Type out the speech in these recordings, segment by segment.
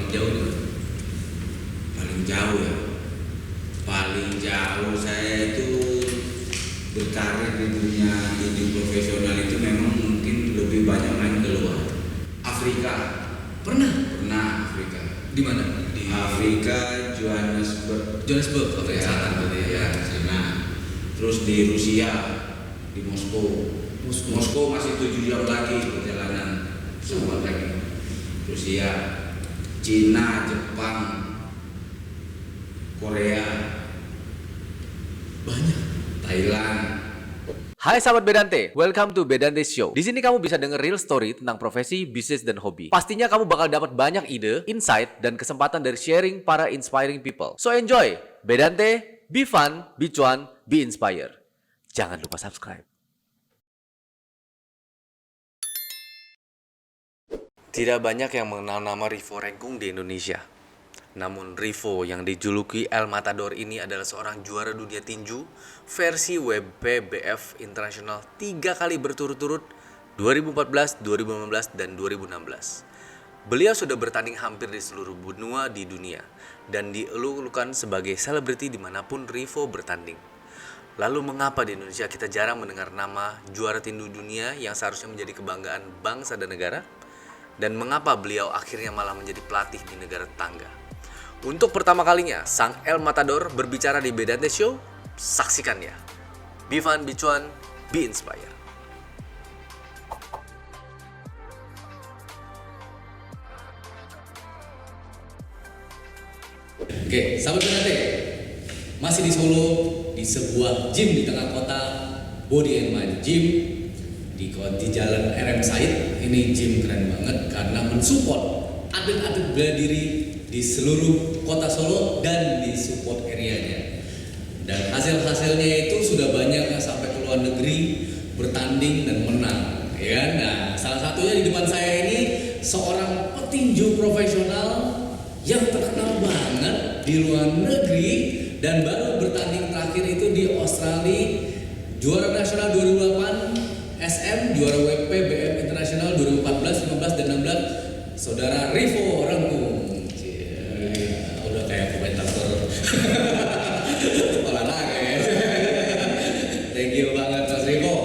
paling jauh di mana? Paling jauh ya. Paling jauh saya itu berkarir di dunia tinju profesional itu memang mungkin lebih banyak main keluar. Afrika. Pernah? Pernah Afrika. Di mana? Di Afrika, Johannesburg. Johannesburg, Afrika Selatan berarti ya. Sana. Terus di Rusia, di Moskow. Moskow masih 7 jam lagi perjalanan pesawat lagi. Rusia, Cina, Jepang, Korea, Banyak. Thailand. Hai sahabat Bedante, welcome to Bedante Show. Di sini kamu bisa denger real story tentang profesi, bisnis, dan hobi. Pastinya kamu bakal dapat banyak ide, insight, dan kesempatan dari sharing para inspiring people. So enjoy, Bedante, be fun, be cuan, be inspired. Jangan lupa subscribe. Tidak banyak yang mengenal nama Rivo Rengkung di Indonesia. Namun Rivo yang dijuluki El Matador ini adalah seorang juara dunia tinju versi WPBF Internasional 3 kali berturut-turut 2014, 2015, dan 2016. Beliau sudah bertanding hampir di seluruh benua di dunia dan dieluk-elukan sebagai selebriti dimanapun Rivo bertanding. Lalu mengapa di Indonesia kita jarang mendengar nama juara tinju dunia yang seharusnya menjadi kebanggaan bangsa dan negara? Dan mengapa beliau akhirnya malah menjadi pelatih di negara tetangga? Untuk pertama kalinya, sang El Matador berbicara di Bedante Show. Saksikan ya. Be fun, be cuan, be inspired. Oke, sahabat Bedante, masih di Solo, di sebuah gym di tengah kota, Body and Mind Gym di Jalan RM Said. Ini gym keren banget karena mensupport atlet-atlet bela diri di seluruh kota Solo dan di support areanya. Dan hasil-hasilnya itu sudah banyak yang sampai ke luar negeri bertanding dan menang. Ya, nah salah satunya di depan saya ini seorang petinju profesional yang terkenal banget di luar negeri dan baru bertanding terakhir itu di Australia, juara nasional 2008 SM, juara WPBF Internasional 2014, 15, dan 16, Saudara Rivo Rengkung. Udah kayak komentator olahraga ya. Thank you banget Mas Rivo.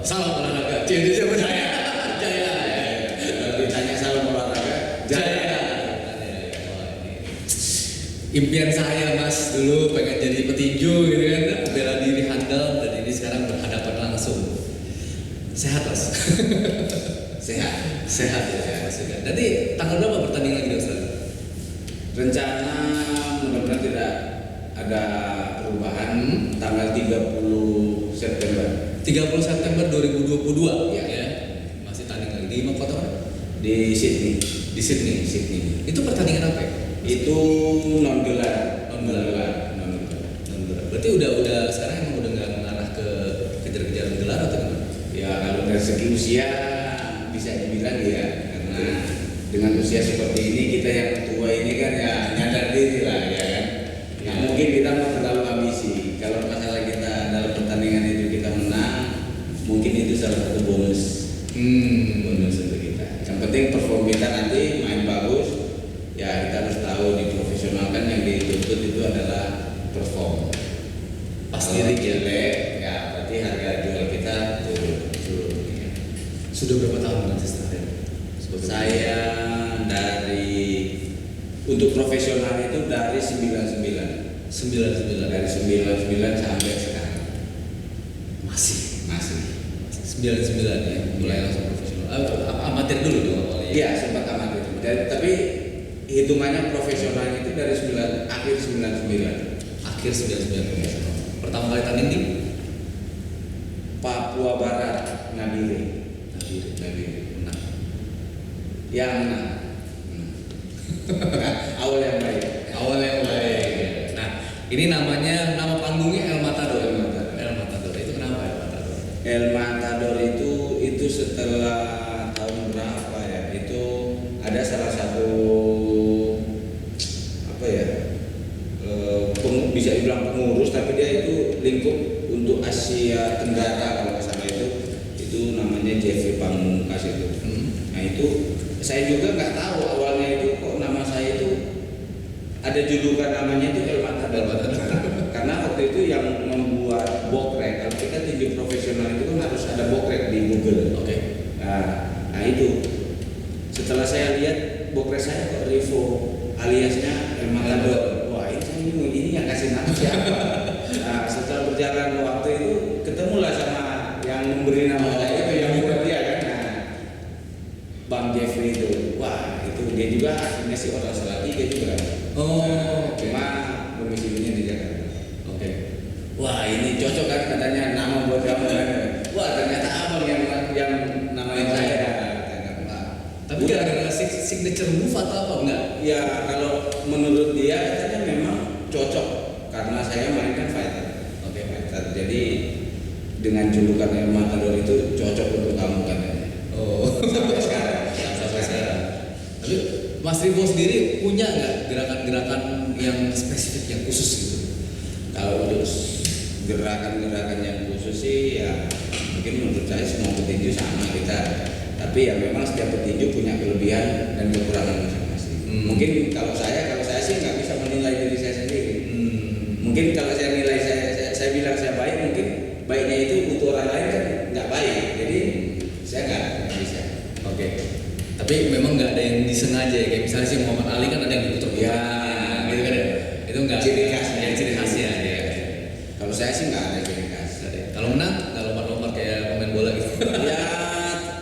Salam olahraga. Jadi saya percaya. Jaya. Ditanya salam olahraga. Jaya. Impian saya Mas dulu pengen jadi petinju gitu kan, bela diri handal, dan ini sekarang berhadapan langsung. Sehat Mas. Sehat ya Mas. Nanti tanggal berapa bertanding lagi di Australia? Rencana mudah-mudahan tidak ada perubahan. Tanggal 30 September 30 September 2022 ya. Masih tanding lagi di mana kota mana? Di Sydney. Di Sydney. Itu pertandingan apa ya? Itu non gelar. Berarti udah sekarang emang udah nggak mengarah ke kejar-kejaran gelar atau gimana? Ya kalau dari segi usia bisa dibilang ya, karena dengan usia seperti ini kita yang tua ini kan ya nyadar diri lah ya kan. Ya, mungkin kita mau terlalu ambisi. Kalau masalah kita dalam pertandingan itu kita menang, mungkin itu salah satu bonus. Bonus untuk kita. Yang penting perform kita nanti main bagus. Ya kita harus tahu di profesional kan yang dituntut itu adalah perform. Pasti Kalau jelek, ya berarti harga jual kita turun. Ya. Sudah berapa tahun nanti setelah Saya dari untuk profesional itu dari 99 dari 99 sampai sekarang masih 99 ya, mulai langsung profesional. Amatir dulu dong awalnya. Iya sempat amatir. Tapi hitungannya profesional itu dari akhir 99 profesional. Pertama kali tanding di Papua Barat Nabire. menang. Yang menang. Awal yang baik. Nah, ini nama panggungnya El Matador. Itu kenapa El Matador? El Matador itu setelah tahun berapa ya? Itu ada salah satu apa ya? Bisa dibilang pengurus, tapi dia itu lingkup untuk Asia Tenggara kalau nggak salah itu namanya Jeffrey Pamungkas itu. Nah itu saya juga nggak tahu awalnya itu kok nama saya itu ada julukan namanya itu El Matador. Karena waktu itu yang membuat bokrek, kalau kita tinju profesional itu kan harus ada bokrek di Google. Oke. Nah itu setelah saya lihat bokrek saya kok Rivo aliasnya El Matador. Wah ini yang kasih nama siapa? Nah setelah berjalan waktu itu ketemulah sama yang memberi nama saya itu yang buat dia kan. Nah, Bang Jeffrey itu, wah itu dia juga aslinya sih orang Salatiga juga. Cuma domisilinya di Jakarta. Oke. Wah ini cocok kan katanya nama buat kamu kan. Wah ternyata abang yang namanya saya. Tapi gara-gara signature move atau apa enggak? Ya kalau menurut dia katanya memang cocok karena saya mainkan fighter. Oke. Fighter. Jadi dengan julukan El Matador itu cocok untuk kamu katanya. Oh. Sampai sekarang. Sampai sekarang. Tapi Mas Rivo sendiri punya nggak gerakan-gerakan yang spesifik yang khusus gitu? Kalau untuk gerakan-gerakan yang khusus sih ya mungkin menurut saya semua petinju sama kita. Tapi ya memang setiap petinju punya kelebihan dan kekurangan masing-masing. Mungkin kalau saya sih nggak bisa menilai diri saya sendiri. Mungkin kalau saya nilai saya bilang saya baik, mungkin baiknya itu untuk orang lain kan nggak baik. Jadi saya nggak bisa. Oke. Tapi memang nggak ada yang disengaja ya, kayak misalnya si Muhammad Ali kan ada yang diputar. Ya, gitu kan ya. Itu nggak ciri khasnya. yang ciri khasnya ya. Kalau saya sih nggak ada ciri khas. Kalau menang nggak lompat-lompat kayak pemain bola gitu. Ya,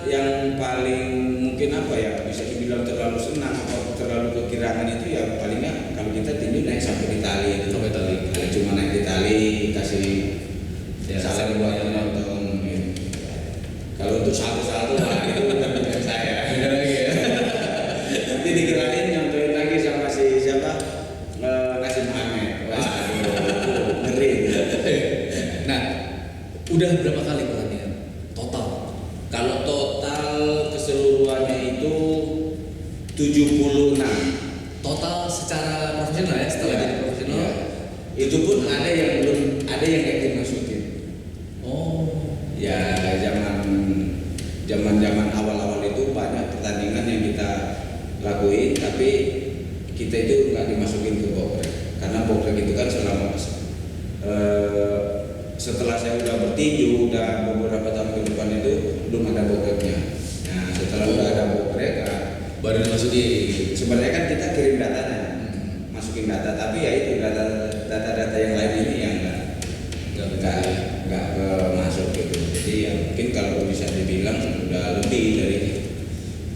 yang paling mungkin apa ya bisa dibilang terlalu senang atau terlalu kekirangan itu ya palingnya kalau kita tinju naik sampai di tali itu. Sampai tali. Ya, cuma naik di tali kasih Ya, salam buat penonton. Kalau untuk satu-satu lah itu bukan saya. Nanti dikirain nyontoin lagi sama si siapa Nasim Muhammad. Waduh, ngeri. Nah, udah berapa kali pertandingan total? Kalau total keseluruhannya itu 76. Total secara profesional ya, setelah Ya, jadi profesional. ya. Itu pun ada yang belum ada yang nggak dimasukin. Oh, Ya zaman awal-awal itu banyak pertandingan yang kita lakuin, tapi kita itu nggak dimasukin ke bokrek karena bokrek itu kan selama setelah saya udah bertinju udah beberapa tahun ke depan itu belum ada bokreknya. Nah setelah udah ada bokrek baru dimasukin. sebenarnya kan kita kirim datanya, masukin data, tapi ya itu data-data yang lain ini yang nggak masuk gitu. Jadi ya mungkin kalau bisa dibilang udah lebih dari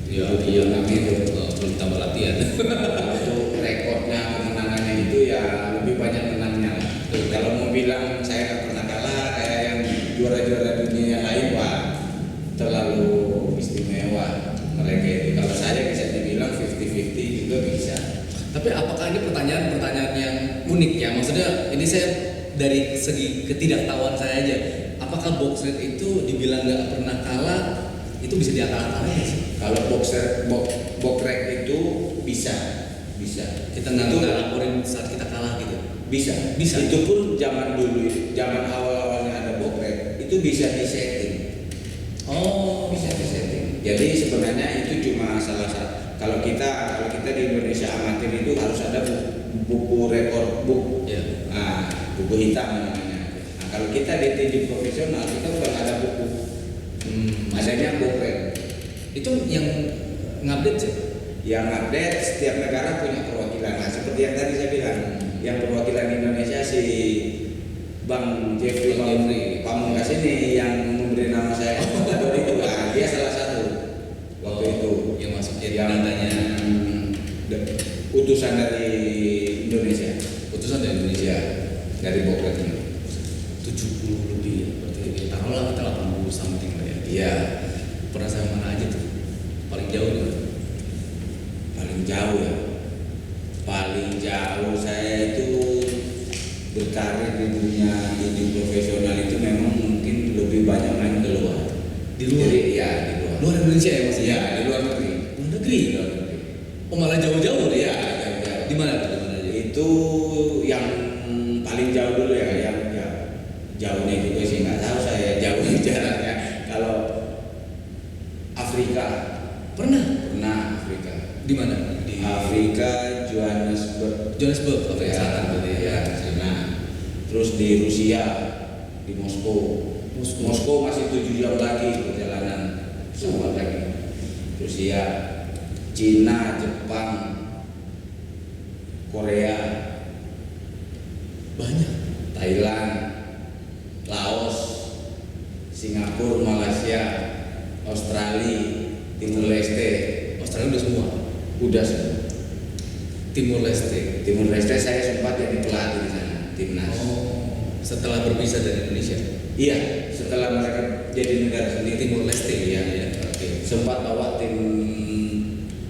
Ya, iya itu belum tambah latihan. kalau untuk rekornya kemenangannya itu ya lebih banyak menangnya lah. Kalau mau bilang saya nggak pernah kalah kayak yang juara-juara dunia yang lain, wah terlalu istimewa mereka itu. Kalau saya bisa dibilang 50-50 juga bisa. Tapi apakah ini pertanyaan yang unik ya? Maksudnya ini saya dari segi ketidaktahuan saya aja. Apakah boxer itu dibilang nggak pernah kalah itu bisa diakal-akalin sih? Kalau bokrek itu bisa. Kita nggak laporin saat kita kalah gitu. Bisa. Itu pun zaman dulu, zaman awal-awalnya ada bokrek itu bisa disetting. Oh, Bisa disetting. Jadi sebenarnya itu cuma salah satu. Kalau kita di Indonesia amatir itu harus ada buku rekor ya. Nah, buku hitam namanya. Nah, kalau kita di tinju profesional kita udah nggak ada buku. Adanya bokrek. Itu yang ngupdate sih. Yang update setiap negara punya perwakilan. Nah, seperti yang tadi saya bilang, yang perwakilan Indonesia si Bang Jeffrey Pamungkas ini yang memberi nama saya Matador itu. Nah, dia salah satu waktu itu yang masukin yang datanya. utusan dari Indonesia. Utusan dari Indonesia. Dari bokrek ini. 70 lebih ya, berarti taruhlah kita 80 something lah ya. Iya. Pernah sampai mana aja tuh? Paling jauh di mana? Paling jauh ya. Paling jauh saya itu berkarir di dunia tinju profesional itu memang mungkin lebih banyak main keluar. Di luar? Jadi ya di luar. Luar Indonesia ya maksudnya? Iya, di luar negeri. Luar negeri? Di luar negeri. Oh malah jauh-jauh deh ya? Jauh-jauh. Di mana tuh? Di mana aja? Itu yang paling jauh dulu ya, yang ya, jauhnya juga sih nggak tahu saya jauh jaraknya. Kalau Afrika Pernah? pernah Di mana? Di Afrika, Johannesburg. Johannesburg, Afrika Selatan berarti ya. Ya, sana. Terus di Rusia, di Moskow. Moskow masih 7 jam lagi perjalanan semua lagi. Rusia, Cina, Jepang, Korea, Banyak. Thailand, Laos, Singapura, Malaysia, Australia, Timur Leste, Australia udah semua. udah semua. Timur Leste. Timur Leste saya sempat jadi pelatih di sana, timnas. Oh, setelah berpisah dari Indonesia. Iya, setelah mereka jadi negara sendiri. Timur Leste Iya. ya. Oke. Sempat bawa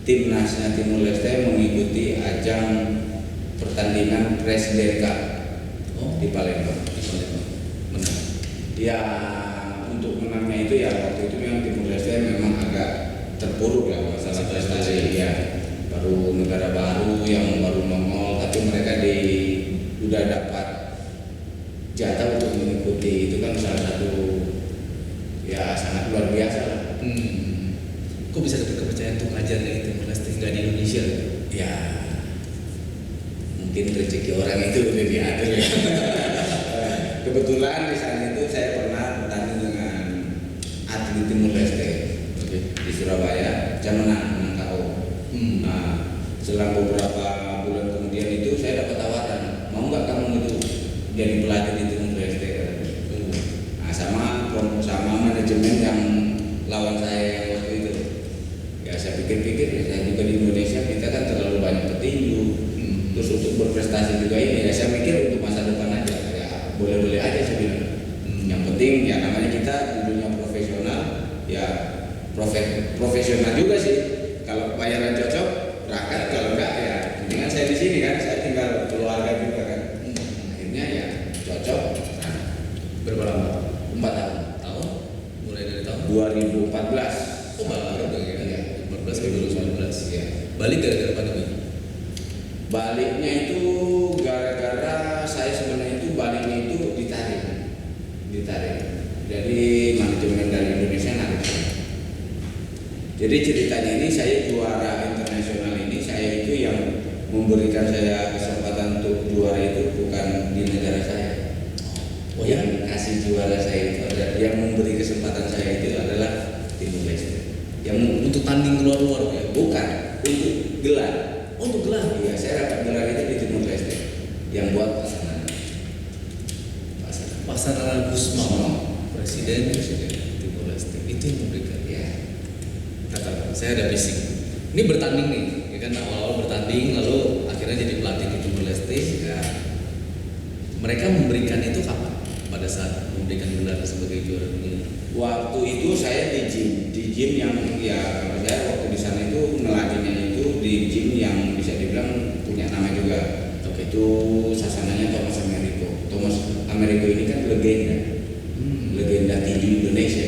timnasnya Timur Leste mengikuti ajang pertandingan Presiden Cup Oh, di Palembang. di Palembang. Menang. Ya, untuk menangnya itu ya waktu itu memang Timur Leste memang agak terpuruk lah masalah prestasi ya. Baru negara baru yang baru nongol, tapi mereka udah dapat jatah untuk mengikuti, itu kan salah satu ya sangat luar biasa lah. Kok bisa dapat kepercayaan untuk ngajar di Timur Leste nggak di Indonesia? Ya mungkin rezeki orang itu udah diatur ya. Kebetulan di sana itu saya pernah bertanding dengan atlet Timur Leste di Surabaya, saya menang KO. Nah, selang beberapa bulan kemudian itu saya dapat tawaran, mau nggak kamu itu jadi pelatih di Timur Leste? Nah, sama manajemen yang lawan saya yang waktu itu. Ya saya pikir-pikir ya, saya juga di Indonesia kita kan terlalu banyak petinju. Terus untuk berprestasi juga ini ya saya mikir untuk masa depan aja ya boleh-boleh aja saya bilang. Yang penting ya namanya kita di dunia profesional ya profesional juga sih. Kalau bayaran cocok berangkat, kalau enggak ya mendingan saya di sini kan, saya tinggal keluarga juga kan. Akhirnya ya cocok. Nah, Berapa lama? 4 tahun. Tahun? Mulai dari tahun? 2014. Oh, baru dong ya. Iya. 14 ke 2019. Iya. Balik gara-gara pandemi. Baliknya itu gara-gara saya sebenarnya itu baliknya itu ditarik. Jadi manajemen dari Indonesia narik. Jadi ceritanya ini saya juara internasional ini saya itu yang memberikan saya kesempatan untuk juara itu bukan di negara saya. Oh ya? Yang kasih juara saya itu adalah yang memberi kesempatan saya itu adalah Timur Leste. Yang Untuk tanding keluar-luar ya? bukan untuk gelar. Oh, untuk gelar. Iya, saya dapat gelar itu di Timur Leste. Yang buat pasangan. Pasangan Gusmao, Presiden Timur Leste. Itu yang memberikan. Ya. Kata saya ada bisik. Ini bertanding nih, ya kan awal-awal bertanding, lalu akhirnya jadi pelatih di Timur Leste. Ya. Mereka memberikan itu kapan? Pada saat memberikan gelar sebagai juara dunia. Waktu itu saya di gym yang ya kalau saya waktu di sana itu ngelatihnya itu di gym yang bisa dibilang punya nama juga. Oke. Itu sasananya Thomas Americo. Thomas Americo ini kan legenda tinju Indonesia.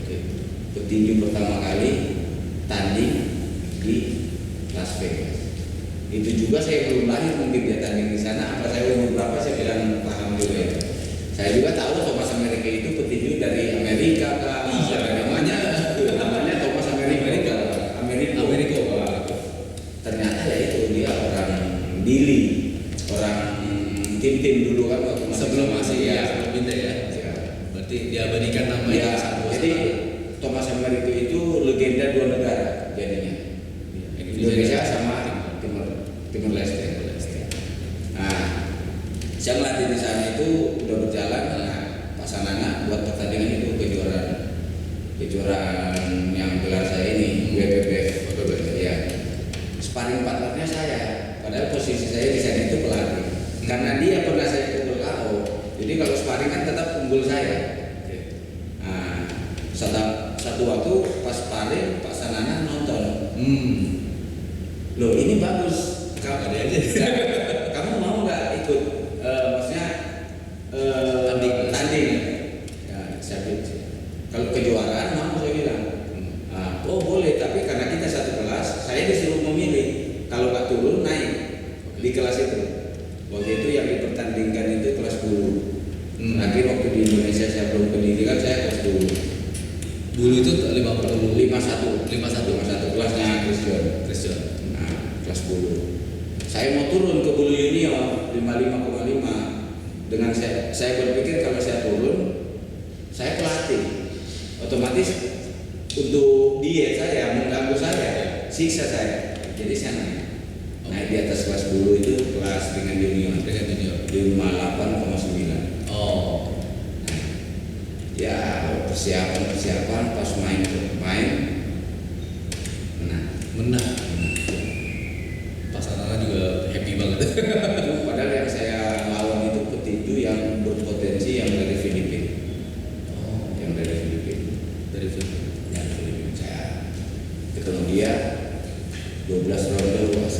Oke. Petinju pertama kali tanding di Las Vegas. Itu juga saya belum lahir mungkin dia tanding di sana. Apa saya umur berapa saya bilang paham juga ya. Saya juga tahu Thomas Americo itu petinju dari Amerika kan. Iya, namanya Thomas Americo. Americo. Ternyata ya itu dia orang Dili, orang tim dulu kan waktu Sebelum masih ya. sebelum pindah ya. Ya. Berarti diabadikan namanya Ya, satu. jadi Thomas Americo itu legenda 2 negara jadinya. Indonesia sama Timur Leste. Nah, saya melatih di sana itu udah berjalan. Nah, pasangannya buat pertandingan itu kejuaraan yang gelar saya ini WPBF. Ya. Sparring partnernya saya. Padahal posisi saya di sana itu pelatih. Karena dia pernah saya pukul KO. Jadi kalau sparring kan tetap unggul saya. Nah, satu waktu pas sparring Pak Sanana nonton. Loh ini bagus. Ada aja. Kamu mau nggak ikut? Maksudnya tanding. Ya, saya bilang, kalau kejuaraan mau saya bilang. Oh boleh, tapi karena kita satu kelas, saya disuruh memilih. Kalau nggak turun naik di kelas itu. Waktu itu yang dipertandingkan itu kelas 10. Terakhir waktu di Indonesia saya belum pendidikan saya kelas 10. Dulu itu 51 51 kelasnya Christian. Christian. Nah, 55,5. Dengan saya berpikir kalau saya turun, saya pelatih, otomatis untuk diet saya mengganggu saya, siksa saya. Jadi saya naik di atas kelas 10 itu kelas dengan junior 58,9. Oh. Ya persiapan pas main Menang. Pas anak juga happy banget. itu padahal yang saya lawan itu petinju yang berpotensi yang dari Filipina. Oh, Yang dari Filipina. dari film. Yang Filipina saya ketemu dia 12 ronde luas.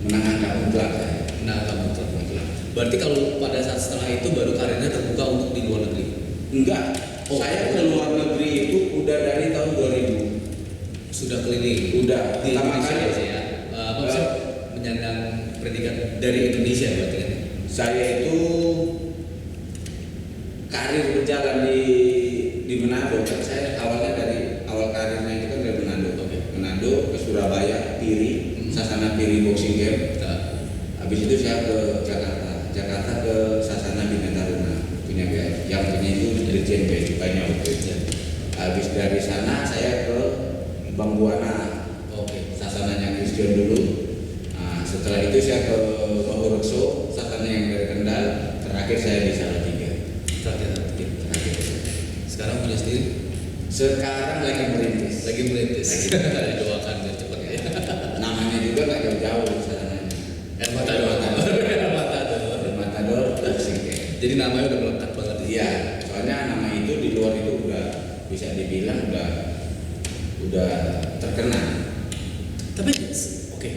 Menang angka mutlak saya. Nah, kamu mutlak. Berarti kalau pada saat setelah itu baru karirnya terbuka untuk di luar negeri. Enggak. Oh. Saya ke luar negeri itu udah dari tahun 2000. Sudah keliling. Udah. Di Pertama Indonesia kali ya, Sih, ya. Apa sih? Menyandang predikat dari Indonesia berarti kan? saya itu karir berjalan di Manado. Kan saya awalnya dari awal karirnya itu kan dari Manado. Oke. Manado ke Surabaya, Piri, Sasana Piri Boxing Camp. Nah, Habis itu saya ke Jakarta ke Sasana Bina Taruna punya yang punya itu Dirjen Bea Cukainya waktu itu. Habis dari sana saya ke Bang Buana, oke. sasananya Christian dulu. Nah, setelah itu saya ke Bang Rekso, sasana yang dari Kendal. Terakhir saya di Salatiga. Terakhir. Sekarang punya sendiri? Sekarang lagi merintis. Lagi merintis. Doakan biar cepat ya. Namanya juga nggak jauh-jauh sasananya. El Matador. El Matador. El Matador Boxing Camp. Jadi namanya udah melekat banget. Iya, soalnya nama itu di luar itu udah bisa dibilang udah terkenal. Tapi oke,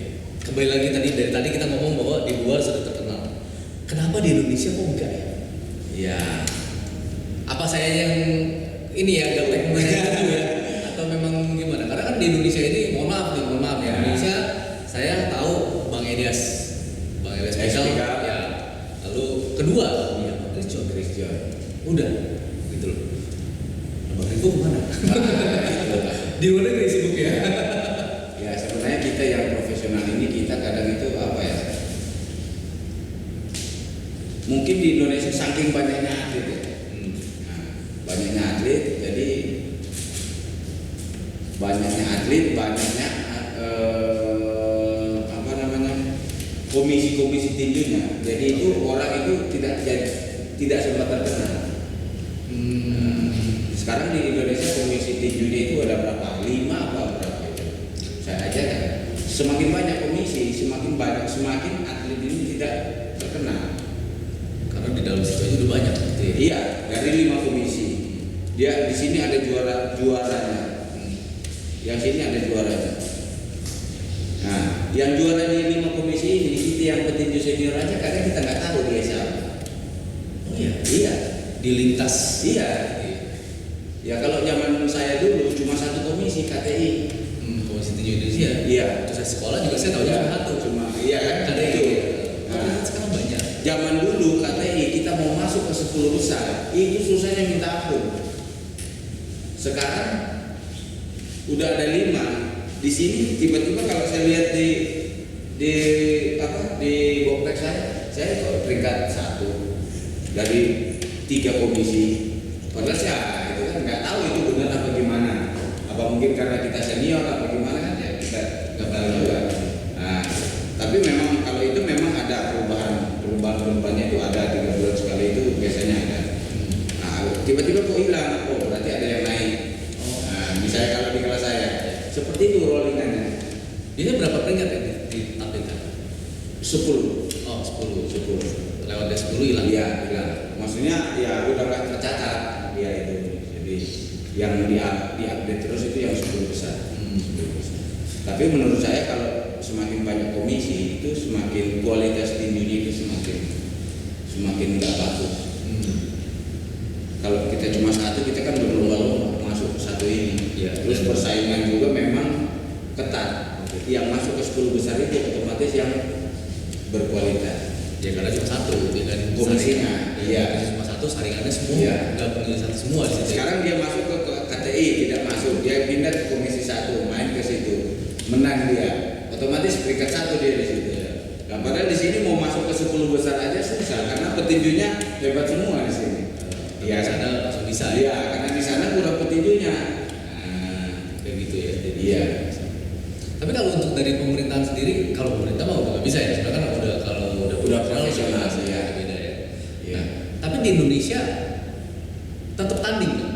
kembali lagi dari tadi kita ngomong bahwa di luar sudah terkenal. Kenapa di Indonesia kok enggak ya? Iya. Apa saya yang ini ya gaptek menanya ya? Atau memang gimana? Karena kan di Indonesia ini mohon maaf ya. Indonesia saya tahu Bang Elias Pikal ya. Lalu kedua ya Christian. Udah gitu loh. Bang Riko kemana? Di luar negeri sibuk ya. Ya sebenarnya kita yang profesional ini kita kadang itu apa ya? Mungkin di Indonesia saking banyaknya atlet ya. Nah, banyaknya atlet, jadi banyaknya apa namanya komisi-komisi tinjunya. Jadi itu orang itu tidak sempat terkenal. Sekarang di Indonesia komisi tinjunya itu ada berapa? 5 apa berapa itu? Saya aja kan. Semakin banyak komisi, semakin atlet ini tidak terkenal. Karena di dalam situ aja udah banyak gitu ya. Iya, dari 5 komisi. Dia di sini ada juaranya. Yang sini ada juaranya. Nah, yang juara di 5 komisi ini itu yang petinju senior aja kadang kita nggak tahu dia siapa. Oh iya. Iya, Di lintas. iya. Ya kalau zaman saya dulu cuma 1 komisi KTI. Komisi Tinju Indonesia. Iya. Terus saya sekolah juga saya tahu cuma satu. Cuma iya kan KTI. itu. Nah, Nah, sekarang banyak. zaman dulu KTI kita mau masuk ke 10 besar itu susahnya minta ampun. Sekarang udah ada 5 di sini. Tiba-tiba kalau saya lihat di bopek saya kok peringkat 1 dari 3 komisi. Padahal saya itu kan nggak tahu itu benar apa gimana. Apa mungkin karena kita senior apa gimana kan ya kita nggak tahu juga. Nah, tapi memang kalau itu memang ada perubahannya itu ada 3 bulan sekali itu biasanya ada. Nah, tiba-tiba kok hilang. Oh berarti ada yang naik. Nah, misalnya kalau di kelas saya seperti itu rollingannya. Biasanya berapa peringkat yang ditampilkan? 10. Oh 10. Lewat dari 10 hilang. Iya, hilang. Maksudnya ya udah nggak tercatat dia itu. Jadi yang diupdate terus itu yang 10 besar. 10 besar. Tapi menurut saya kalau semakin banyak komisi itu semakin kualitas tinjunya itu semakin nggak bagus. Kalau kita cuma 1 kita kan berlomba-lomba masuk ke 1 ini. Iya. Terus persaingan juga memang ketat. Yang masuk ke 10 besar itu otomatis yang berkualitas. Ya karena cuma 1 ya kan. Komisinya, iya. Cuma 1 saringannya semua. Iya. Gabung jadi 1 semua di situ. Sekarang dia masuk ke KTI tidak masuk, dia pindah ke komisi 1 main ke situ, menang dia, otomatis peringkat 1 dia di situ. Ya. Nah, padahal di sini mau masuk ke 10 besar aja susah karena petinjunya hebat semua di sini. Iya, sana langsung bisa Iya, karena di sana kurang petinjunya. Nah, kayak gitu ya. Jadi, Iya. Tapi kalau untuk dari pemerintahan sendiri, kalau pemerintah mah udah nggak bisa ya, sebenarnya kan udah kalau Udah profesional sih ya. beda ya. Iya. Nah, tapi di Indonesia tetap tanding kan?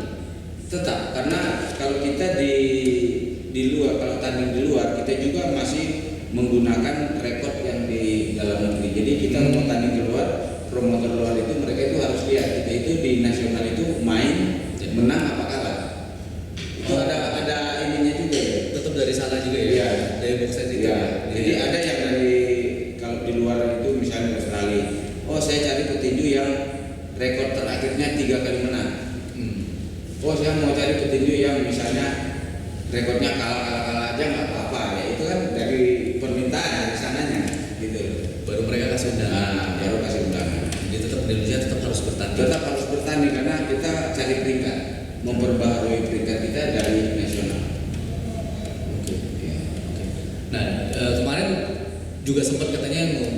Tetap karena kalau kita di luar, kalau tanding di luar kita juga masih menggunakan rekor yang di dalam negeri. Jadi kita mau tanding di luar, promotor luar itu mereka itu harus lihat kita itu di nasional itu main menang apa kalah. Itu ada ininya juga ya. Tetap dari sana juga ya. Iya. Dari box set itu. Iya. Ya? Jadi ada yang dari kalau di luar itu misalnya Australia. Oh saya cari petinju yang rekor terakhirnya 3 kali menang. Oh saya mau cari petinju yang misalnya rekornya kalah aja nggak apa-apa ya itu kan dari permintaan dari sananya gitu. Baru mereka kasih undangan. Nah, baru kasih undangan. Jadi tetap di Indonesia tetap harus bertanding. Tetap harus bertanding karena kita cari peringkat, memperbaharui peringkat kita dari nasional. Oke. Ya. Nah, kemarin juga sempat katanya yang mau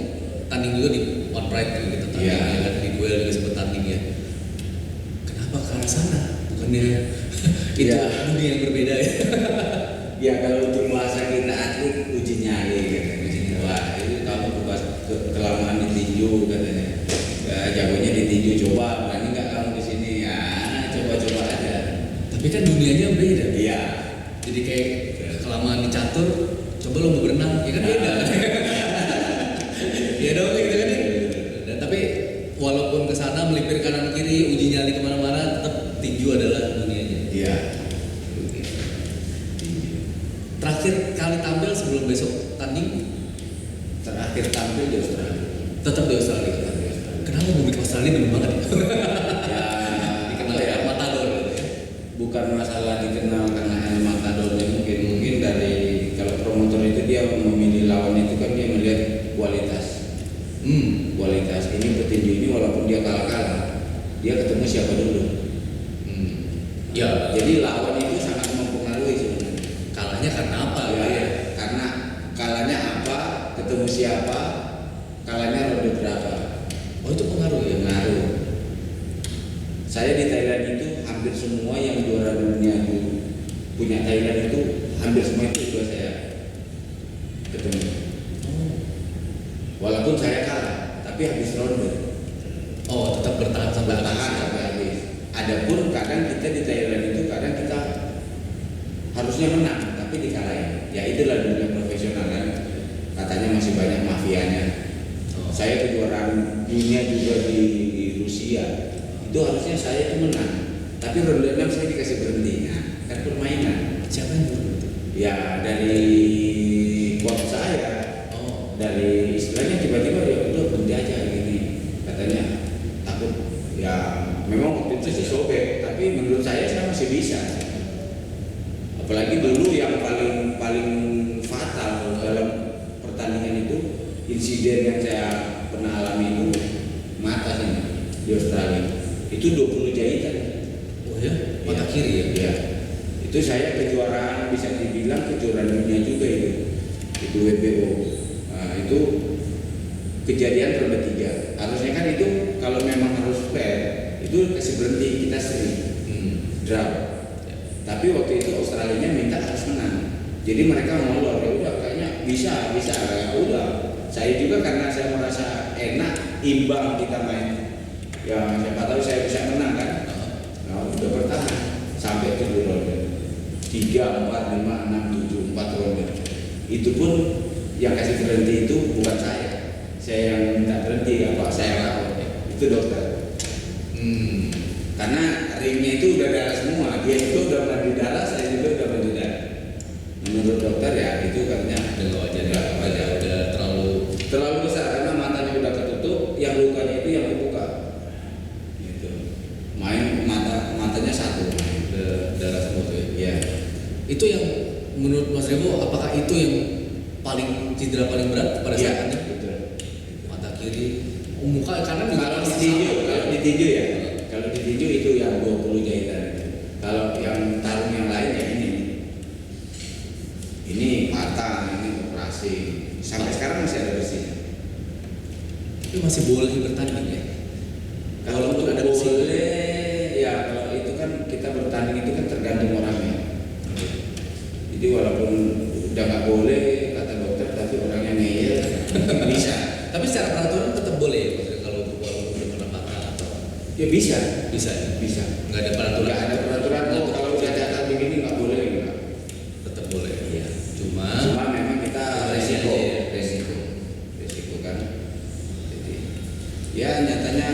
tanding juga di One Pride gitu tanding Iya. ya kan, di duel juga sempat tanding ya. Kenapa ke arah sana? Bukannya itu Iya. dunia yang berbeda ya? Ya kalau untuk masa kita atlet uji nyali katanya. Uji nyali. Wah itu kamu kelamaan ditinju katanya. Ya, jagonya ditinju coba berani nggak kamu di sini ya coba aja. Tapi kan dunianya beda. Iya. Jadi kayak kelamaan di catur, coba lo mau berenang, ya kan beda. Ya dong gitu kan ya. Dan, tapi walaupun ke sana melipir kanan kiri, uji nyali kemana-mana, tetap tinju adalah dunianya. Iya. Terakhir kali tampil sebelum besok tanding, Terakhir tampil di Australia. tetap di Australia. Kenapa bumi Australia demen banget ya? Ya, Dikenal apa ya Matador. bukan masalah dikenal karena El Matadornya mungkin dari kalau promotor itu dia memilih lawan itu kan dia melihat kualitas. Kualitas ini petinju ini walaupun dia kalah dia ketemu siapa dulu. Ya, Jadi lawan itu sangat mempengaruhi sebenarnya. kalahnya karena apa? Ya, karena kalahnya apa, ketemu siapa, kalahnya ronde berapa. Oh itu pengaruh ya? Pengaruh. Saya di Thailand itu hampir semua yang juara dunia itu punya Thailand itu hampir semua itu juga saya ketemu. Walaupun saya kalah, tapi habis ronde. Oh tetap bertahan sampai Bertahan habis. sampai habis. Adapun kadang kita di Thailand itu kadang kita harusnya menang, tapi dikalahin. Ya itulah dunia profesional kan. Katanya masih banyak mafianya. Saya kejuaraan dunia juga di Rusia. Itu harusnya saya itu menang. Tapi ronde 6 saya dikasih berhenti. Nah, kan permainan. Siapa yang dulu itu? Ya dari coach saya. Oh, Dari istilahnya tiba-tiba ya udah berhenti aja gini. Katanya takut. Ya memang waktu itu sih sobek. Tapi menurut saya masih bisa. Apalagi dulu yang paling fatal dalam pertandingan itu insiden yang saya pernah alami itu mata sih di Australia itu 20 jahitan. oh ya, mata Iya. kiri ya? Iya. Itu saya kejuaraan bisa dibilang kejuaraan dunia juga itu WBO. Nah, itu kejadian ronde 3. Harusnya kan itu kalau memang harus fair itu kasih berhenti kita seri draw. Tapi waktu itu Australianya minta harus menang. Jadi mereka ngolor ya udah kayaknya bisa ya udah. Saya juga karena saya merasa enak imbang kita main. Ya siapa tahu saya bisa menang kan. Nah, udah bertahan sampai 7 ronde. 3, 4, 5, 6, 7, 4 ronde. Itu pun yang kasih berhenti itu bukan saya. Saya yang minta berhenti apa saya lawan. Itu dokter. Karena ringnya itu udah darah semua. Dia itu udah mandi darah, saya juga udah mandi darah. Menurut dokter ya itu katanya Udah nggak wajar ya? Udah terlalu besar karena matanya udah ketutup, yang lukanya itu yang kebuka. Gitu. Main matanya satu. darah semua tuh ya? Iya. Itu yang menurut Mas Revo, apakah itu yang cedera paling berat pada Iya, saat ini? betul. Mata kiri, muka kanan juga Kalau masih ditinju, sama. kalau ditinju ya. Kalau ditinju itu yang 20 jahitan. Kalau yang tarung yang lain ya ini patah, ini operasi. Sampai sekarang masih ada bersih. Tapi masih boleh bertanding ya. Kalau Walaupun untuk ada mesin. boleh, ya kalau itu kan kita bertanding itu kan tergantung orangnya. Jadi walaupun udah nggak boleh kata dokter, tapi orangnya ngeyel mungkin bisa. Tapi secara peraturan tetap boleh ya, maksudnya kalau walaupun udah pernah patah atau Ya bisa, bisa ya? bisa. Nggak ada peraturan. Nggak ada peraturan oh, kalau udah cacat begini nggak boleh enggak. Tetap boleh. Iya. Cuma Memang kita resiko, aja ya. resiko kan. Jadi ya nyatanya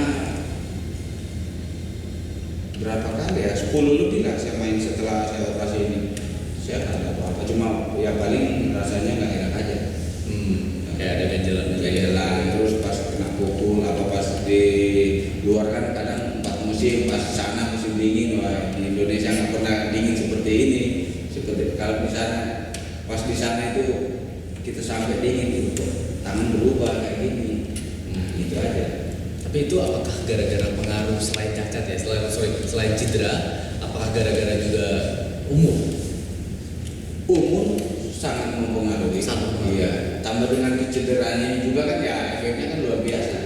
berapa kali ya? 10 lebih lah saya main setelah saya operasi ini. Saya nggak ada apa-apa, cuma ya paling rasanya nggak enak aja. kayak ada ganjalan juga ya. Jalan terus pas kena pukul apa pas di luar kan kadang 4 musim, pas sana musim dingin, wah di Indonesia nggak pernah dingin seperti ini. Seperti kalau misalnya pas di sana itu kita sampai dingin itu tangan berubah kayak gini. Nah itu aja. Tapi itu apakah gara-gara pengaruh selain cacat ya, selain cedera, apakah gara-gara juga umur? Umur sangat mempengaruhi. Sangat mempengaruhi. Iya. Tambah dengan cederanya juga kan ya efeknya kan luar biasa.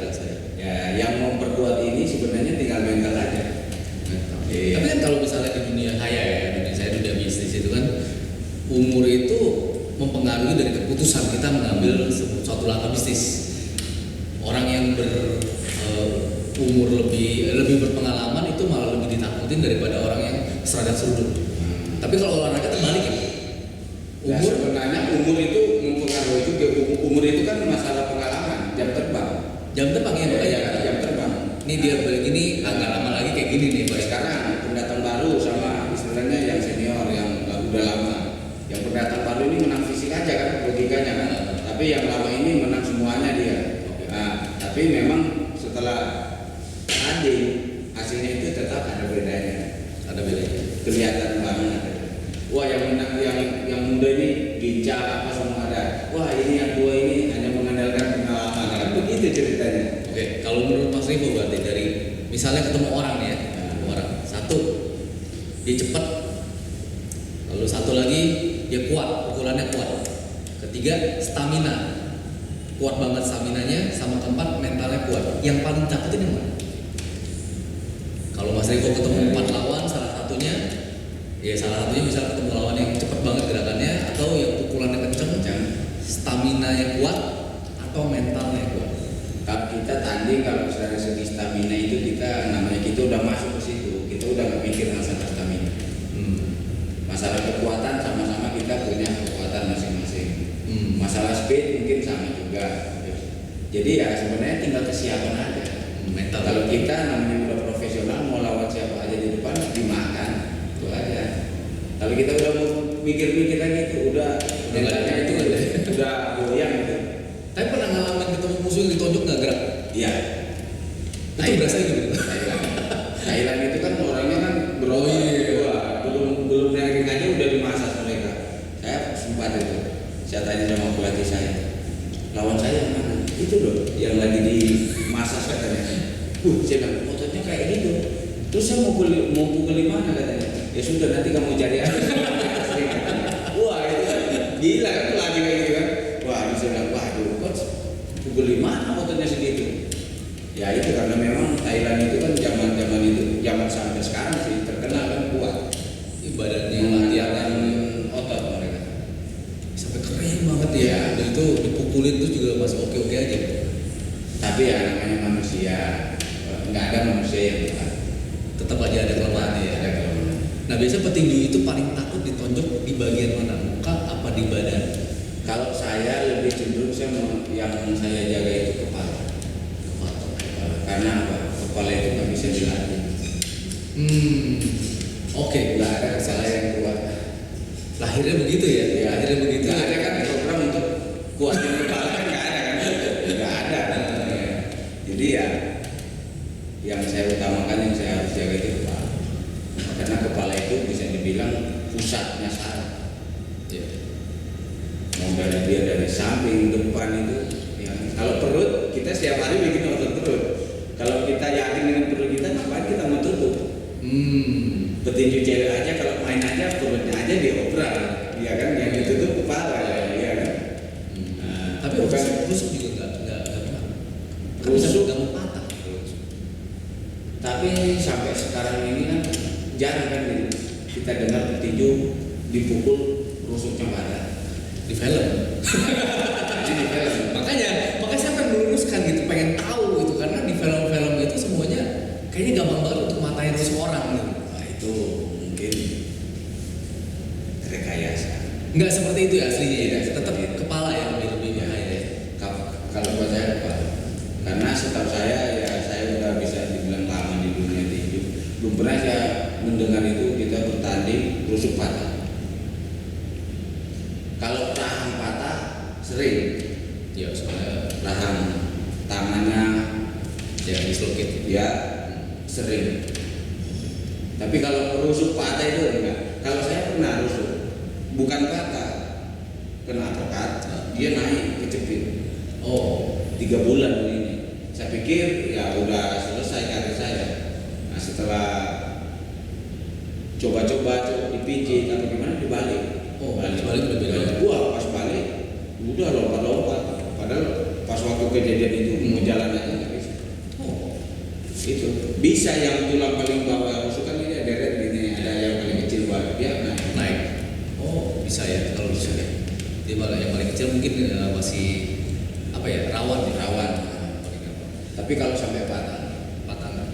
Ya yang memperkuat ini sebenarnya tinggal mental aja. Iya. Tapi kan kalau misalnya di dunia kaya ya, dunia saya dunia bisnis itu kan umur itu mempengaruhi dari keputusan kita mengambil suatu langkah bisnis. Orang yang umur lebih berpengalaman itu malah lebih ditakutin daripada orang yang serada seruduk. Tapi kalau olahraga terbalik ya. Nah, Umur sebenarnya umur itu mempengaruhi juga. Umur itu kan masalah pengalaman, jam terbang. jam terbang ya makanya. Jam terbang. Ini dia begini agak lama lagi kayak gini nih Pak. Sekarang pendatang baru sama istilahnya yang senior yang udah lama. Yang pendatang baru ini menang fisik aja kan logikanya kan. Tapi yang lama ini menang semuanya dia. Nah, tapi memang setelah tanding hasilnya itu tetap ada bedanya. Ada bedanya. Kelihatan banget. Wah yang menang yang muda ini lincah apa semua ada. Wah ini yang tua ini hanya mengandalkan pengalaman. Kan begitu ceritanya. Oke, kalau menurut Mas Rivo berarti dari misalnya ketemu orang nih ya, ketemu orang satu dia cepat, lalu satu lagi dia kuat, pukulannya kuat, ketiga stamina, kuat banget staminanya, sama keempat mentalnya kuat. Yang paling takutin yang mana? Kalau Mas Rivo ketemu 4 lawan, salah satunya bisa ketemu lawan yang cepat banget gerakannya, atau yang pukulannya kenceng, stamina yang kuat, atau mentalnya kuat. Kalau kita tanding kalau secara segi stamina itu kita namanya kita udah masuk ke situ, kita udah nggak mikir masalah stamina. Masalah kekuatan sama-sama kita punya kekuatan masing-masing. Masalah speed mungkin sama juga. Jadi ya sebenarnya tinggal kesiapan aja. Mental. Kalau kita namanya udah profesional mau lawan siapa aja di depan dimakan itu aja. Kalau kita udah mau mikir-mikir lagi itu udah mentalnya itu udah goyang gitu. Tapi pernah ngalamin ketemu musuh yang ditonjok nggak gerak? Iya. Itu berasa gitu. Thailand itu kan orangnya kan wah, belum ranking aja udah dimasas mereka. Saya sempat itu. Saya tanya sama pelatih saya, lawan saya yang mana? Itu loh, yang lagi dimasas katanya. Saya bilang, ototnya kayak gitu. Terus saya mau pukul di mana katanya? Ya sudah nanti kamu cari aja. Wah itu kan gila kan pelatih kayak gitu kan. Wah bisa bilang, waduh coach pukul di mana ototnya segitu? Ya itu karena memang Thailand itu kan zaman sampai sekarang sih terkenal kan kuat. Badannya Latihan otot mereka. sampai keren banget ya. Dan itu dipukulin tuh juga masih oke-oke aja. Tapi ya namanya manusia, nggak ada manusia yang kuat. Tetap aja ada kelemahannya ya. Ada kelemahan. Nah biasanya petinju itu paling takut ditonjok di bagian mana? Muka apa di badan? Kalau saya lebih cenderung yang saya jaga itu kepala. Karena apa? Kepala itu nggak bisa dilatih. Oke. Nggak ada kesalahan yang kuat. Lahirnya begitu ya? Lahirnya begitu. Nggak ada kan program untuk kuatin kepala kan nggak ada kan? Nggak ada. Jadi ya yang saya utamakan yang saya harus jaga itu kepala. Karena kepala itu bisa dibilang pusatnya saraf. Ya. Mau dari samping depan itu. Ya. Kalau perut kita setiap hari bikin otot perut. Kalau kita yakin dengan perut kita, ngapain kita mau tutup? Petinju cewek aja kalau main aja perutnya aja diopral, ya kan? Yang ditutup kepala, ya kan? Tapi rusuk juga nggak pengaruh. Rusuk sampai sekarang ini kan jarang kan kita dengar petinju dipukul rusuknya badan Di film. jadi di film. makanya saya pengen meluruskan gitu, pengen tahu gitu, karena di film-film itu semuanya kayaknya gampang banget untuk matain rusuk orang gitu. Nah, itu mungkin rekayasa. Nggak seperti itu ya aslinya ya, Tidak tetap seperti itu. kepala ya lebih bahaya ya. Kalau buat saya apa? Karena setahu saya ya saya udah bisa dibilang lama di dunia tinju, belum pernah saya mendengar itu kita bertanding rusuk patah. Kalau rahang patah sering, Ya soalnya rahang tangannya ya dislocate. ya sering. Tapi kalau rusuk patah itu enggak. Kalau saya pernah rusuk, bukan patah, kena uppercut, dia naik kecepit. Oh, 3 bulan ini. Saya pikir ya udah selesai karir saya. Nah, setelah coba-coba dipijit atau gimana dibalik. Oh, balik udah beda. Wah, pas balik udah lompat-lompat. Padahal pas waktu kejadian itu mau jalan aja nggak bisa. oh, Itu bisa yang tulang paling bawah rusuk kan ini ada deret gini, ada yang paling kecil bawah dia naik. naik. Oh, bisa ya kalau bisa ya. Dia malah yang paling kecil mungkin masih apa ya, rawan ya. Rawan. Paling gampang. Tapi kalau sampai patah, Patah nggak?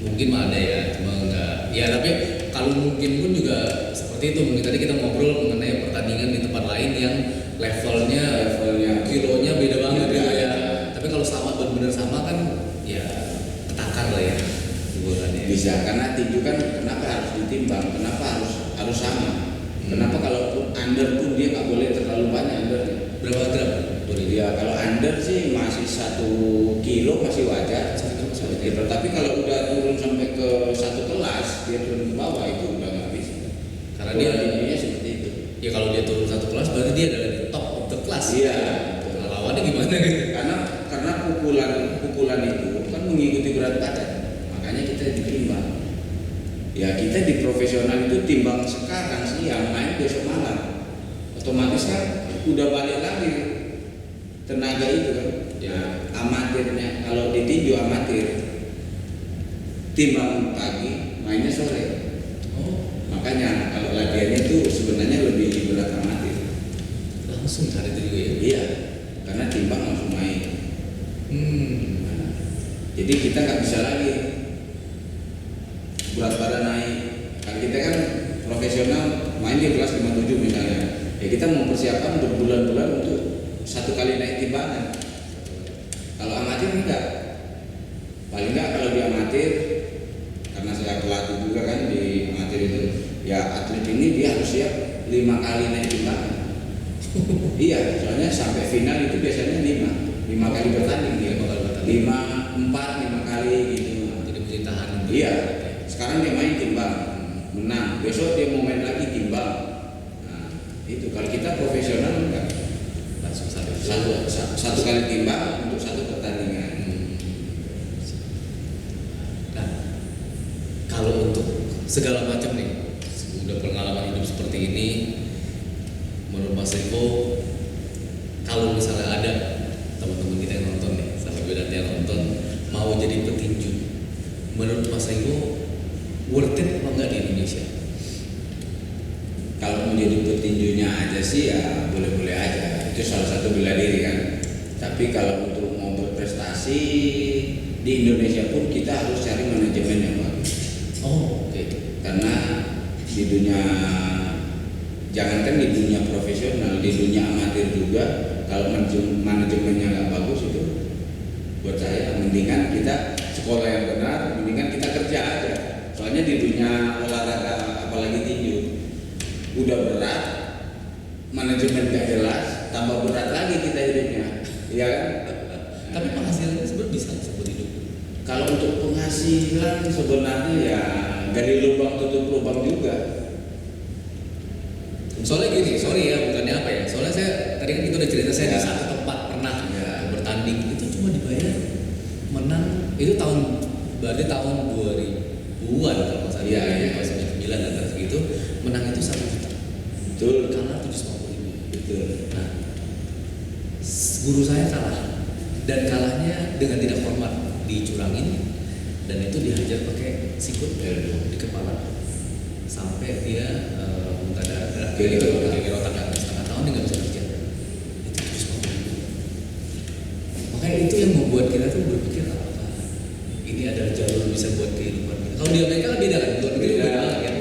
Mungkin mah ada ya, cuma nggak. Ya tapi kalau mungkin pun juga seperti itu. Mungkin tadi kita ngobrol mengenai pertandingan di tempat lain yang levelnya kilonya beda banget Beda, gitu ya. ya. Tapi kalau sama benar-benar sama kan ya ketakan lah ya hiburannya. bisa karena tinju kan kenapa harus ditimbang, kenapa harus sama. Kenapa kalaupun under pun dia nggak boleh terlalu banyak undernya. Berapa gram? Boleh dia. Ya kalau under sih masih 1 kilo masih wajar. 1 kilo masih wajar. Gitu. Tapi kalau udah turun sampai ke 1 kelas, dia turun ke bawah itu udah nggak bisa. Karena dia tinjunya seperti itu. ya kalau dia turun 1 kelas berarti dia adalah di top of the class. Iya. Nah, lawannya gimana gitu? Karena pukulan itu kan mengikuti berat badan. Makanya kita ditimbang. Ya kita di profesional itu timbang sekarang siang main besok malam. Otomatis kan udah balik lagi tenaga itu kan. Ya amatirnya kalau di tinju amatir timbang pagi mainnya sore. Oh, Makanya kalau latihannya itu sebenarnya lebih berat amatir. langsung hari itu juga ya. Iya. Karena timbang langsung main. Jadi kita nggak bisa lagi berat badan naik. Kan kita kan profesional main di kelas 57 misalnya. Ya kita mempersiapkan berbulan-bulan untuk 1 kali naik timbangan. Kalau amatir enggak. Paling enggak kalau di amatir, karena saya pelatih juga kan di amatir itu. Ya atlet ini dia harus siap 5 kali naik timbangan. Iya, soalnya sampai final itu biasanya 5 kali bertanding dia. 5 kali bertanding. 5, 4, 5 kali gitu. Jadi mesti tahan. Iya, sekarang dia main timbang, menang. Besok dia mau main lagi timbang. Nah, itu kalau kita profesional enggak. Langsung Satu kali timbang untuk 1 pertandingan. Nah, kalau untuk segala macam nih, udah pengalaman hidup seperti ini, menurut Mas Riko, kalau misalnya ada teman-teman kita yang nonton nih, sahabat Wedati yang nonton, mau jadi petinju, menurut Mas Riko, worth it apa enggak di Indonesia? Kalau mau jadi petinjunya aja sih ya boleh-boleh aja. Itu salah satu bela diri kan. Tapi kalau untuk mau berprestasi di Indonesia pun kita harus cari manajemen yang bagus. Oh, oke. Karena di dunia, jangankan di dunia profesional, di dunia amatir juga kalau manajemennya nggak bagus itu buat saya mendingan kita sekolah yang benar, mendingan kita kerja aja. Soalnya di dunia olahraga apalagi tinju udah berat, manajemen nggak jelas, tambah berat lagi kita hidupnya, iya kan? Tapi penghasilannya sebenarnya bisa sebut hidup. Kalau untuk penghasilan sebenarnya ya dari lubang tutup lubang juga. Soalnya gini, sorry ya, bukannya apa ya. Soalnya saya tadi kan kita udah cerita saya di Ya. satu tempat pernah Ya. bertanding itu cuma dibayar menang itu berarti tahun 2000-an kalau nggak salah. Iya, iya. 99 antara segitu, menang itu 1 juta. Betul, Kalah 750.000. betul. Nah, guru saya kalah dan kalahnya dengan tidak hormat, dicurangin, dan itu dihajar pakai sikut di kepala sampai dia muntah darah, geger otak kan, setengah tahun dia nggak bisa kerja. Itu terus banget. Makanya itu yang membuat kita tuh berpikir apakah ini adalah jalur bisa buat kehidupan kita. Kalau di Amerika kan beda kan, di luar negeri beda kan.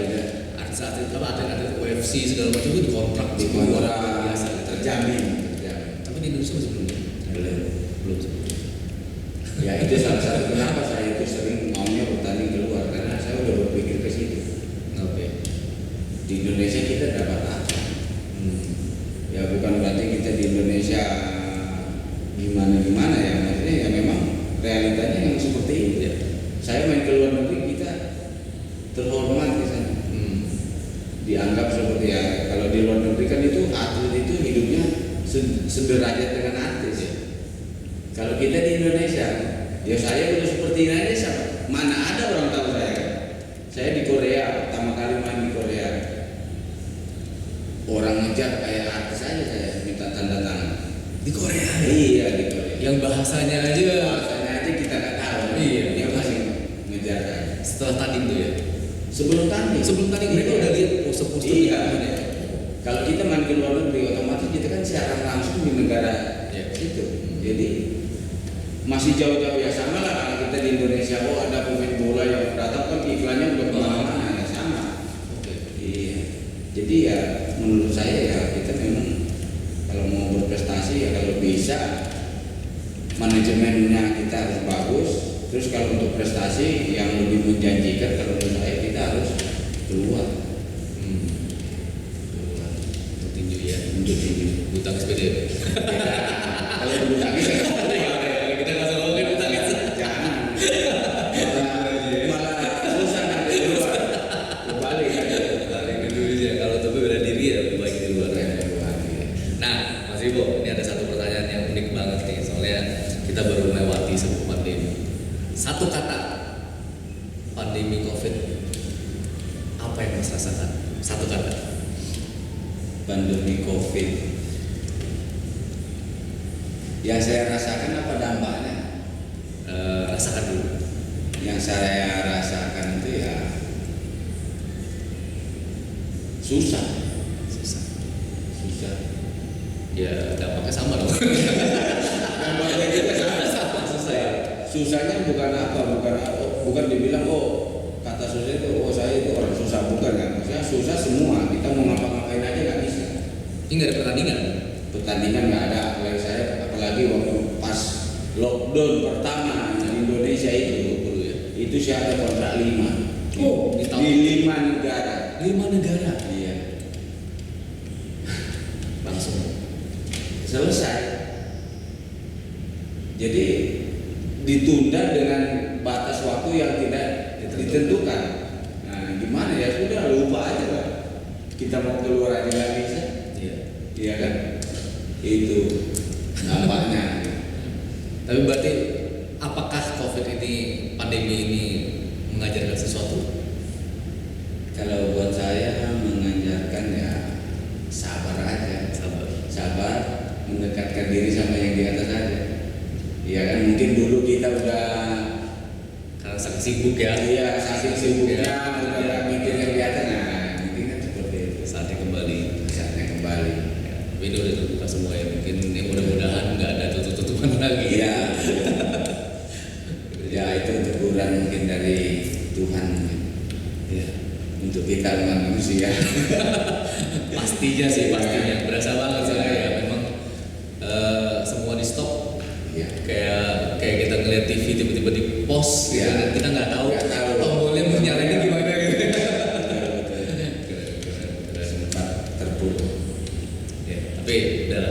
Artis-artis apa atlet UFC segala macam itu dikontrak di kontrak biasa terjamin. Tapi di Indonesia masih belum sebelumnya. Ya itu salah satu kenapa saya itu sering maunya bertanding keluar, karena saya udah berpikir ke situ. Oke. Di Indonesia kita dapat apa? Ya bukan berarti kita di Indonesia gimana ya, maksudnya ya memang realitanya yang seperti itu ya. Saya main ke luar negeri kita terhormat di sana. Dianggap seperti ya, kalau di luar negeri kan itu atlet itu hidupnya sederajat dengan artis ya. Kalau kita di Indonesia, ya saya udah seperti Indonesia, mana ada orang tahu saya. Saya di Korea, pertama kali main di Korea, orang ngejar kayak artis aja, saya minta tanda tangan. Di Korea? Iya di Korea. Yang bahasanya aja kita nggak tahu. Iya. Dia masih ngejar saya. Setelah tanding tuh ya? Sebelum tanding mereka udah lihat poster-poster iya. ya? Kalau kita main ke luar negeri, otomatis kita kan siaran langsung di negara situ. Jadi masih jauh-jauh ya, sama lah kalau kita di Indonesia. Oh ada pemain bola yang datang kan iklannya udah kemana-mana ya, sama. Iya. Jadi ya menurut saya ya kita memang kalau mau berprestasi ya kalau bisa manajemennya kita harus bagus. Terus kalau untuk prestasi yang lebih menjanjikan, kalau menurut saya kita harus keluar. Untuk tinju ya? Untuk tinju. Butang sepeda ya? Kalau bulu tangkis ya kita nggak usah ngomongin butang itu. jangan. Malah susah nanti di luar. Kembali kan. Balik ke Indonesia. Kalau tapi bela diri ya lebih baik di luar. Nah, Mas Ibo, ini ada satu pertanyaan yang unik banget nih. Soalnya kita baru melewati sebuah pandemi. Satu kata, pandemi COVID. Apa yang Mas rasakan? Satu kata. Pandemi COVID. Yang saya rasakan apa dampaknya? Rasakan dulu. Yang saya rasakan itu ya susah. Ya dampaknya sama dong. Dampaknya juga sama. Susah ya. Susahnya bukan dibilang kata susah itu saya itu orang susah, bukan kan? Maksudnya susah semua. Kita mau ngapa-ngapain aja nggak bisa. Ini nggak ada pertandingan. Pertandingan nggak ada. Apalagi waktu pas lockdown pertama di Indonesia itu saya ada kontrak 5 di 5 negara. 5 negara. Iya. Langsung Selesai. Jadi ditunda dengan batas waktu yang tidak ditentukan. Nah, gimana ya, sudah lupa aja lah. Kita mau keluar aja nggak bisa. Iya kan? Itu nampaknya. Tapi berarti apakah COVID ini, pandemi ini mengajarkan sesuatu? Kalau buat saya mengajarkan ya sabar aja. Sabar, mendekatkan diri sama yang di atas aja. Iya kan, mungkin dulu kita udah Karena sangat sibuk ya. iya saking sibuknya udah mikir yang di atas. Nah, mungkin kan seperti itu. Saatnya kembali. Kembali. Ya, tapi ini udah terbuka semua ya. Mungkin ya mudah-mudahan nggak ada tutup-tutupan lagi. Iya. Ya itu teguran mungkin dari Tuhan mungkin. Ya. Untuk kita umat manusia. Pastinya sih, pastinya berasa banget soalnya ya. Memang semua di stop. Iya. Kayak kita ngeliat TV tiba-tiba di post, Iya. kita nggak tahu Nggak tahu. tombolnya mau nyalainnya gimana gitu. Sempat terpuruk. Ya, tapi udah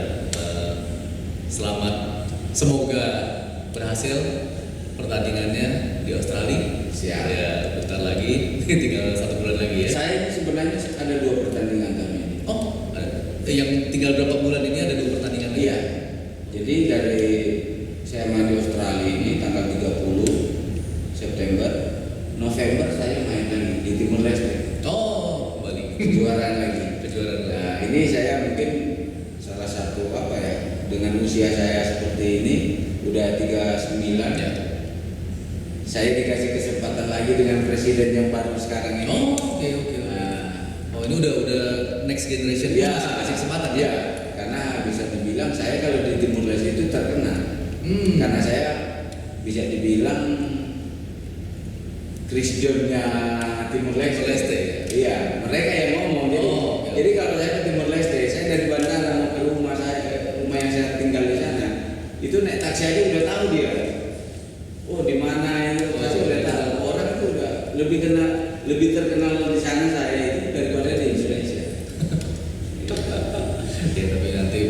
selamat, semoga berhasil pertandingannya di Australia. Siap. Ya bentar lagi, tinggal 1 bulan lagi ya. Saya ini sebenarnya ada 2 pertandingan tahun ini. Oh, yang tinggal berapa bulan ini ada 2 pertandingan lagi? Iya. Jadi dari saya main di Australia ini tanggal 30 September, November saya main lagi di Timor Leste. Oh, kembali Kejuaraan lagi. kejuaraan lagi. Nah, ini saya mungkin salah satu dengan usia saya seperti ini udah 39 ya. saya dikasih kesempatan lagi dengan presiden yang baru sekarang ini. Oh, oke. Oh, ini udah next generation Ya, masih kasih kesempatan ya, karena bisa dibilang saya kalau di Timur Leste itu terkenal. Karena saya bisa dibilang Christiannya Timur Leste. Timur Leste. Iya, mereka yang ngomong. Jadi, Oh, oke. jadi kalau saya ke Timur Leste, saya dari bandara mau ke rumah saya, rumah yang saya tinggal di sana, itu naik taksi aja udah tahu dia. Oh, di mana itu pasti udah tahu. Orang itu udah lebih terkenal di sana saya itu daripada di Indonesia. Ya, tapi nanti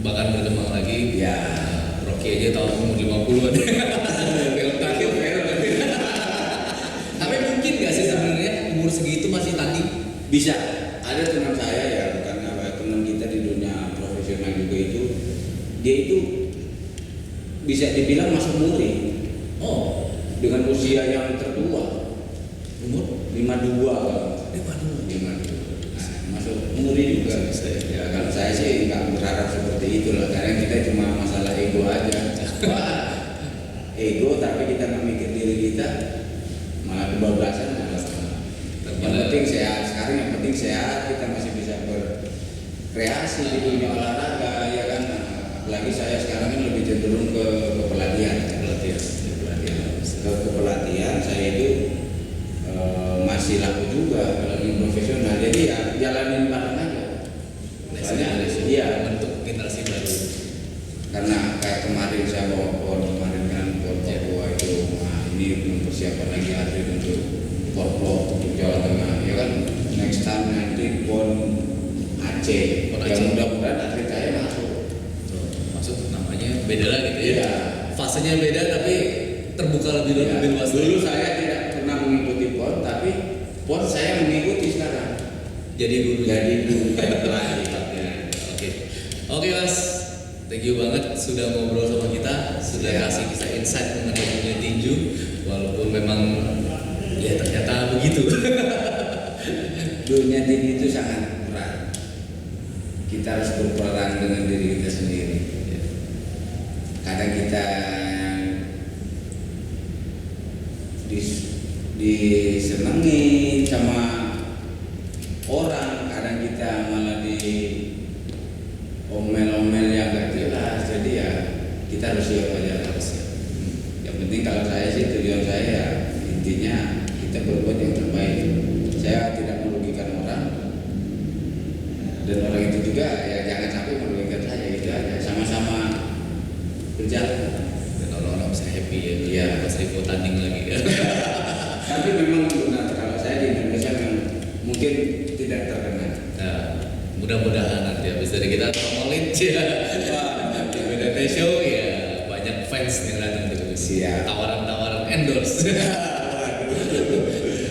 bahkan berkembang lagi. Ya. Rocky aja tahun umur 50-an. Film terakhir. Tapi mungkin gak sih sebenarnya umur segitu masih tanding? Bisa. Ada teman saya ya, karena teman kita di dunia profesional juga itu, dia itu bisa dibilang masuk muri. Oh, Dengan usia yang tertua, umur 52 kalau. 52. Nah, masuk muri juga. Ya kalau saya sih nggak berharap seperti itulah, karena kita cuma masalah ego aja. Wah, ego tapi kita nggak mikir diri kita, malah kebablasan. Yang penting sehat. Sekarang yang penting sehat, kita masih bisa berkreasi di dunia olahraga, ya kan. Apalagi saya sekarang kan lebih cenderung ke pelatihan. Ke pelatihan saya itu masih laku juga kalau di profesional. Jadi ya jalanin bareng aja. Soalnya iya, bentuk generasi baru. karena kayak kemarin saya bawa pon, kemarin kan pon Papua itu, nah ini mempersiapkan lagi atlet untuk Porpro untuk Jawa Tengah, ya kan. Next time nanti pon Aceh, Pon yang Aceh. mudah-mudahan atlet saya masuk. Tuh, maksud namanya beda lagi gitu ya. Iya. Fasenya beda tapi terbuka lebih Ya, luas. dulu saya tidak pernah mengikuti pon, tapi pon saya mengikuti sekarang. Jadi guru. Jadi guru kayak pelatih. Ya, Oke Mas, thank you banget sudah ngobrol sama kita, sudah Ya. kasih kisah insight mengenai dunia tinju, walaupun memang ya ternyata begitu. Dunia tinju itu sangat berat. Kita harus berperan dengan diri kita sendiri. Kadang kita disenangi sama orang, kadang kita malah di omel-omel yang gak jelas. Jadi ya kita harus siap aja, harus siap. Yang penting kalau saya sih, tujuan saya ya intinya kita berbuat yang terbaik. Saya tidak merugikan orang, dan orang itu juga ya jangan sampai merugikan saya, gitu aja. Sama-sama berjalan. Dan orang-orang bisa happy ya, Iya. pas Rivo tanding lagi ya. Tapi memang benar, kalau saya di Indonesia memang mungkin tidak terkenal. Nah, mudah-mudahan nanti habis dari kita ngomongin ya. Wah, di Medan Show ya banyak fans yang datang terus. Siap. Tawaran-tawaran endorse.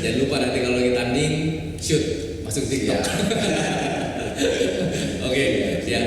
Jangan lupa nanti kalau lagi tanding shoot masuk TikTok. Iya. Oke, ya.